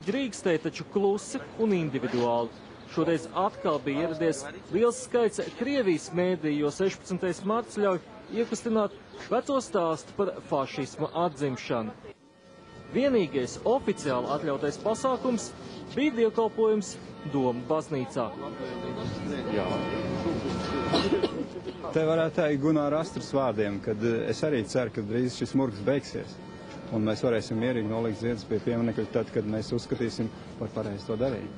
Drīkstēja taču klusi un individuāli. Šoreiz atkal bija ieradies liels skaits Krievijas mēdīju, jo 16. marts ļauj iekustināt veco stāstu par fašisma atzimšanu. Vienīgais oficiāli atļautais pasākums bija dievkalpojums Domu baznīcā. Jā. Te varētu teikt Gunāra Astras vārdiem, kad es arī ceru, ka drīz šis murgs beigsies. Un mēs varēsim mierīgi nolikt ziedus pie pieminekļa tad, kad mēs uzskatīsim par pareizi to darīt.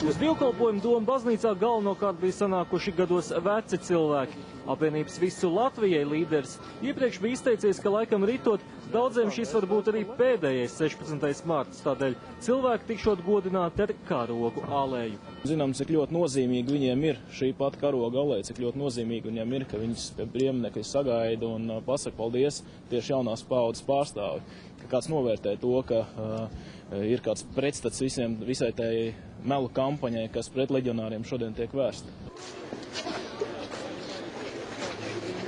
Uz dievkalpojumu Domu baznīcā galvenokārt bija sanākuši gados veci cilvēki. Apvienības Visu Latvijai līderis iepriekš bija izteicies, ka laikam ritot daudziem šis var būt arī pēdējais 16. marts, tādēļ cilvēki tikšot godināti ar karogu alēju. Zinām, cik ļoti nozīmīgi viņiem ir šī pat karoga alēja, cik ļoti nozīmīgi viņiem ir, ka viņus pie pieminekļa sagaida un pasaka paldies tieši jaunās paaudzes pārstāvi. Ka kāds novērtē to, ka ir kāds pretstats visai tai melu kampaņai, kas pret leģionāriem šodien tiek vērsta.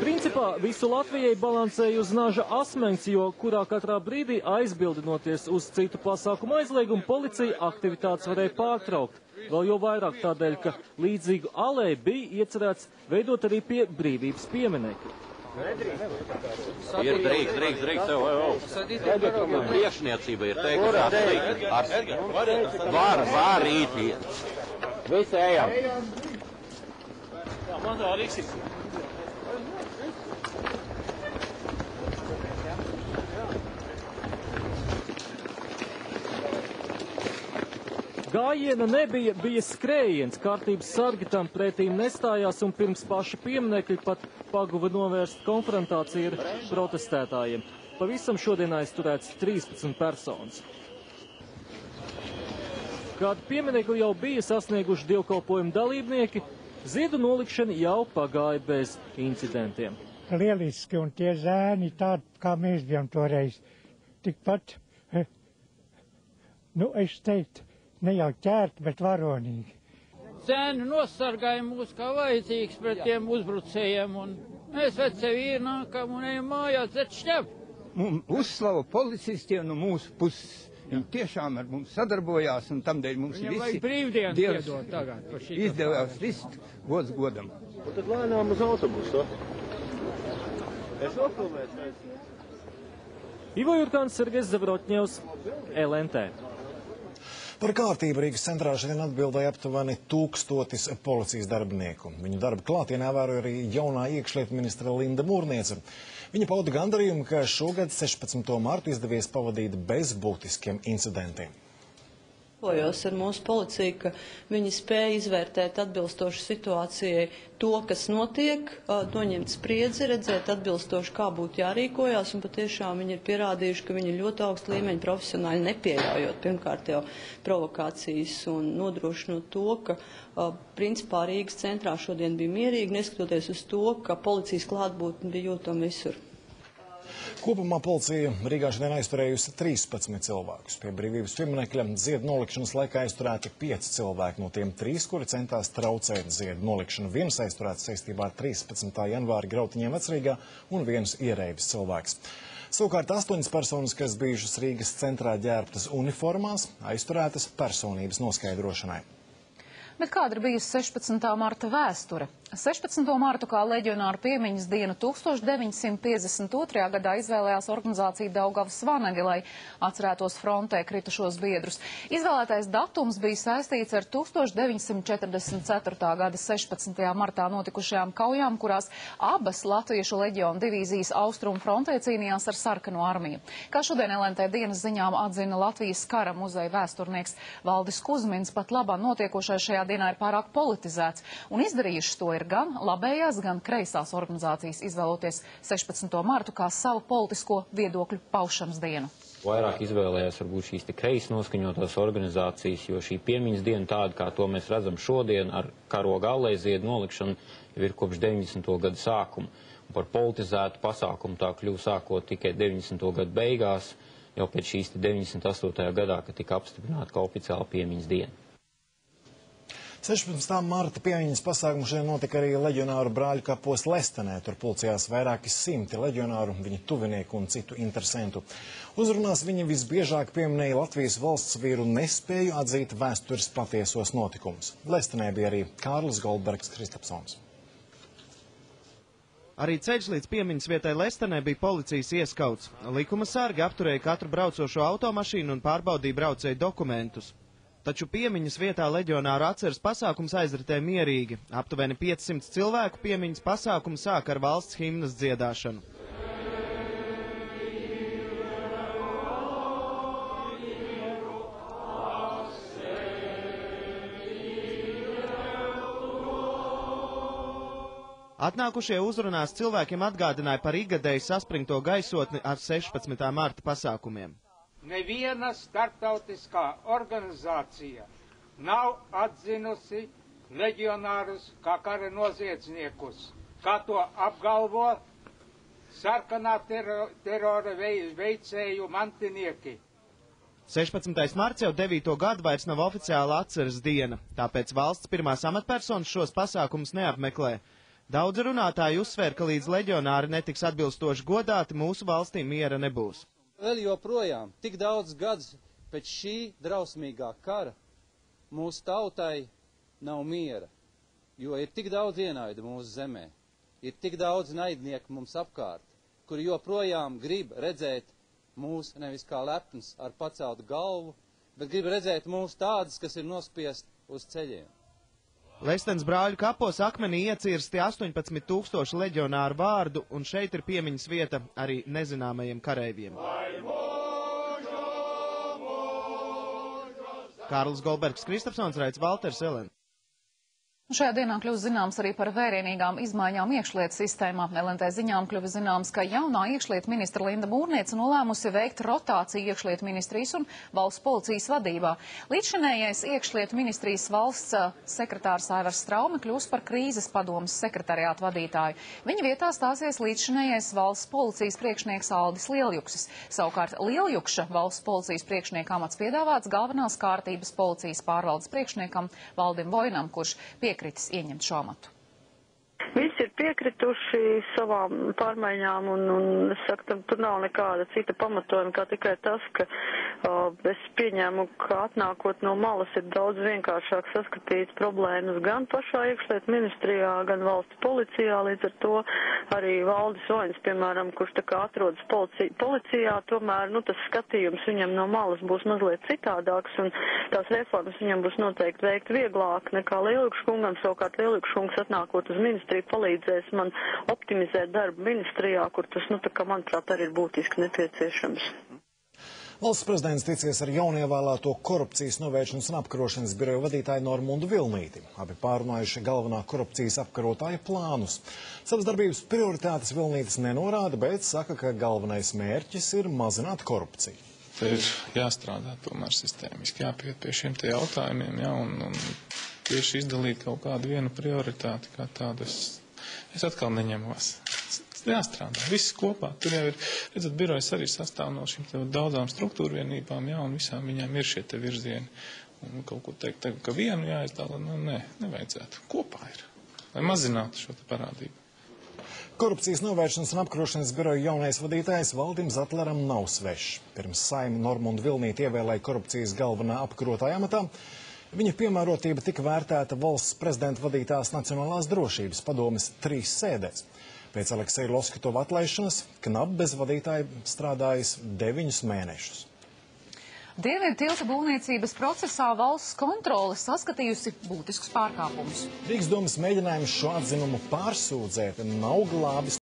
Principā Visu Latvijai balansēja uz naža asmens, jo kurā katrā brīdī aizbildinoties uz citu pasākumu aizliegumu, policija aktivitātes varēja pārtraukt. Vēl jau vairāk tādēļ, ka līdzīgu alēju bija iecerēts veidot arī pie Brīvības pieminekļa. Ir drīkst, tev priekšniecība ir teikt, var rīt. Visi ejam. Jā, man tā riksīs. Gājiena nebija, bija skrējiens, kārtības sargi tam pretīm nestājās un pirms paša pieminekļa pat paguva novērst konfrontāciju ar protestētājiem. Pavisam šodien aizturēts 13 personas. Kādu pieminekli jau bija sasnieguši dievkalpojumu dalībnieki, ziedu nolikšana jau pagāja bez incidentiem. Lieliski, un tie zēni tādi, kā mēs bijām toreiz, tikpat, es teiktu, ne jau ķērti, bet varonīgi. Zēni nosargāja mūs kā vajadzīgs pret tiem uzbrucējiem, un mēs veci vīri nākam un ejam mājās dzert šķep. Uzslava policistiem no mūsu puses. Viņi tiešām ar mums sadarbojās, un tamdēļ mums visi Dievs izdevās vist gods godam. Un tad lēnām uz autobusu. Es nofilmēšu. Ivo Jurkāns, Sergejs Zavrotņevs, LNT. Par kārtību Rīgas centrā šodien atbildēja aptuveni 1000 policijas darbinieku. Viņu darba klātienē vēroja arī jaunā iekšlietu ministra Linda Mūrniece. Viņa pauda gandarījumu, ka šogad 16. martu izdevies pavadīt bez būtiskiem incidentiem. Ar mūsu policiju, ka viņi spēja izvērtēt atbilstoši situācijai to, kas notiek, noņemt spriedzi, redzēt atbilstoši, kā būtu jārīkojās, un patiešām viņi ir pierādījuši, ka viņi ir ļoti augstu līmeņu profesionāļi, nepieļaujot pirmkārt jau provokācijas un nodrošinot to, ka principā Rīgas centrā šodien bija mierīgi, neskatoties uz to, ka policijas klātbūtne bija jūtama visur. Kopumā policija Rīgā šodien aizturējusi 13 cilvēkus. Pie Brīvības pieminekļa ziedu nolikšanas laikā aizturēti 5 cilvēki, no tiem 3, kuri centās traucēt ziedu nolikšanu. Viens aizturēts saistībā ar 13. janvāra grautiņiem Vecrīgā un viens ierēbis cilvēks. Savukārt 8 personas, kas bijušas Rīgas centrā ģērbtas uniformās, aizturētas personības noskaidrošanai. Bet kāda ir bijusi 16. marta vēsture? 16. martu kā leģionāru piemiņas dienu 1952. gadā izvēlējās organizācija Daugavas Vanagi, lai atcerētos frontē kritušos biedrus. Izvēlētais datums bija saistīts ar 1944. gada 16. martā notikušajām kaujām, kurās abas latviešu leģiona divīzijas austrumu frontē cīnījās ar sarkano armiju. Kā šodien LNT dienas ziņām atzina Latvijas kara muzeja vēsturnieks Valdis Kuzmins, pat labā notiekošais šajā dienā ir pārāk politizēts, un izdarījuši to ir gan labējās, gan kreisās organizācijas, izvēloties 16. martu kā savu politisko viedokļu paušanas dienu. Vairāk izvēlējās varbūt šīs te kreisi noskaņotās organizācijas, jo šī piemiņas diena tāda, kā to mēs redzam šodien ar karoga alēju ziedu nolikšanu, jau ir kopš 90. gada sākuma. Un par politizētu pasākumu tā kļuva sākot tikai 90. gada beigās, jau pēc šīs 98. gadā, kad tika apstiprināta kā oficiāla piemiņas diena. 16. marta piemiņas pasākumu šodien notika arī leģionāru brāļu kapos Lestenē. Tur pulcējās vairāki simti leģionāru, viņu tuvinieku un citu interesentu. Uzrunās viņi visbiežāk pieminēja Latvijas valsts vīru nespēju atzīt vēstures patiesos notikumus. Lestenē bija arī Kārlis Goldbergs Kristapsons. Arī ceļš līdz piemiņas vietai Lestenē bija policijas ieskauts. Likuma sargi apturēja katru braucošo automašīnu un pārbaudīja braucēju dokumentus. Taču piemiņas vietā leģionāru atceres pasākums aizritēja mierīgi. Aptuveni 500 cilvēku piemiņas pasākumu sāk ar valsts himnas dziedāšanu. Atnākušie uzrunās cilvēkiem atgādināja par ikgadēju saspringto gaisotni ar 16. marta pasākumiem. Neviena starptautiskā organizācija nav atzinusi leģionārus kā kara noziedzniekus, kā to apgalvo sarkanā terora veicēju mantinieki. 16. marts jau 9. gadu vairs nav oficiāla atceres diena, tāpēc valsts pirmās amatpersonas šos pasākumus neapmeklē. Daudzi runātāji uzsver, ka līdz leģionāri netiks atbilstoši godāti, mūsu valstī miera nebūs. Vēl joprojām, tik daudz gadus pēc šī drausmīgā kara, mūsu tautai nav miera, jo ir tik daudz ienaidu mūsu zemē, ir tik daudz naidnieku mums apkārt, kuri joprojām grib redzēt mūs nevis kā lepns ar paceltu galvu, bet grib redzēt mūs tādas, kas ir nospiest uz ceļiem. Lestens brāļu kapos akmenī iecirsti 18 000 leģionāru vārdu, un šeit ir piemiņas vieta arī nezināmajiem kareiviem. Kārlis Goldbergs Kristapsons, Raits Valters, LN. Šajā dienā kļūst zināms arī par vērienīgām izmaiņām iekšlietu sistēmā. LNT ziņām kļuva zināms, ka jaunā iekšlietu ministra Linda Mūrniece nolēmusi veikt rotāciju iekšlietu ministrijas un valsts policijas vadībā. Līdzšinējais iekšlietu ministrijas valsts sekretārs Aivars Straume kļūst par krīzes padomes sekretariātu vadītāju. Viņa vietā stāsies līdzšinējais valsts policijas priekšnieks Aldis Lieljuksis. Savukārt Lieljukša valsts policijas priekšnieka amats piedāvāts galvenās kārtības policijas pārvaldes priekšniekam Valdim Vojnam, kurš piekritis ieņemt šo amatu. Visi ir piekrituši savām pārmaiņām un es saku, tur nav nekāda cita pamatojuma, kā tikai tas, ka es pieņēmu, ka atnākot no malas ir daudz vienkāršāk saskatīt problēmas gan pašā iekšlietu ministrijā, gan valsts policijā, līdz ar to arī Valdis Vojns, piemēram, kurš tā kā atrodas policijā, tomēr, tas skatījums viņam no malas būs mazliet citādāks un tās reformas viņam būs noteikti veikt vieglāk nekā Lieljukša kungam, savukārt Lieljukša kungs atnākot uz ministriju palīdzēs man optimizēt darbu ministrijā, kur tas, manuprāt, arī ir būtiski nepieciešams. Valsts prezidents ticies ar jaunievēlēto korupcijas novēršanas un apkarošanas biroja vadītāju Normundu Vilnīti. Abi pārunājuši galvenā korupcijas apkarotāja plānus. Savas darbības prioritātes Vilnītis nenorāda, bet saka, ka galvenais mērķis ir mazināt korupciju. Te ir jāstrādā tomēr sistēmiski, jāpiet pie šiem te jautājumiem, un tieši izdalīt kaut kādu vienu prioritāti kā tādu. Es atkal neņemos. Jāstrādā, viss kopā. Tur jau ir, redzat, birojas arī sastāv no šīm daudzām struktūru vienībām, un visām viņām ir šie te virzieni. Un kaut ko teikt, ka vienu jāizdala, nevajadzētu. Kopā ir, lai mazinātu šo te parādību. Korupcijas novēršanas un apkarošanas biroja jaunais vadītājs Valdim Zatleram nav svešs. Pirms Saeima Normundu Vilnīti ievēlēja korupcijas galvenā apkarotāja amatā. Viņa piemērotība tika vērtēta valsts prezidenta vadītās Nacionālās drošības padomes 3 sēdēs. Pēc Alekseja Loskatova atlaišanas knapi bez vadītāja strādājis 9 mēnešus. Dienvidu tilta būvniecības procesā valsts kontrole saskatījusi būtiskus pārkāpumus. Rīgas domas mēģinājums šo atzinumu pārsūdzēt nav glābis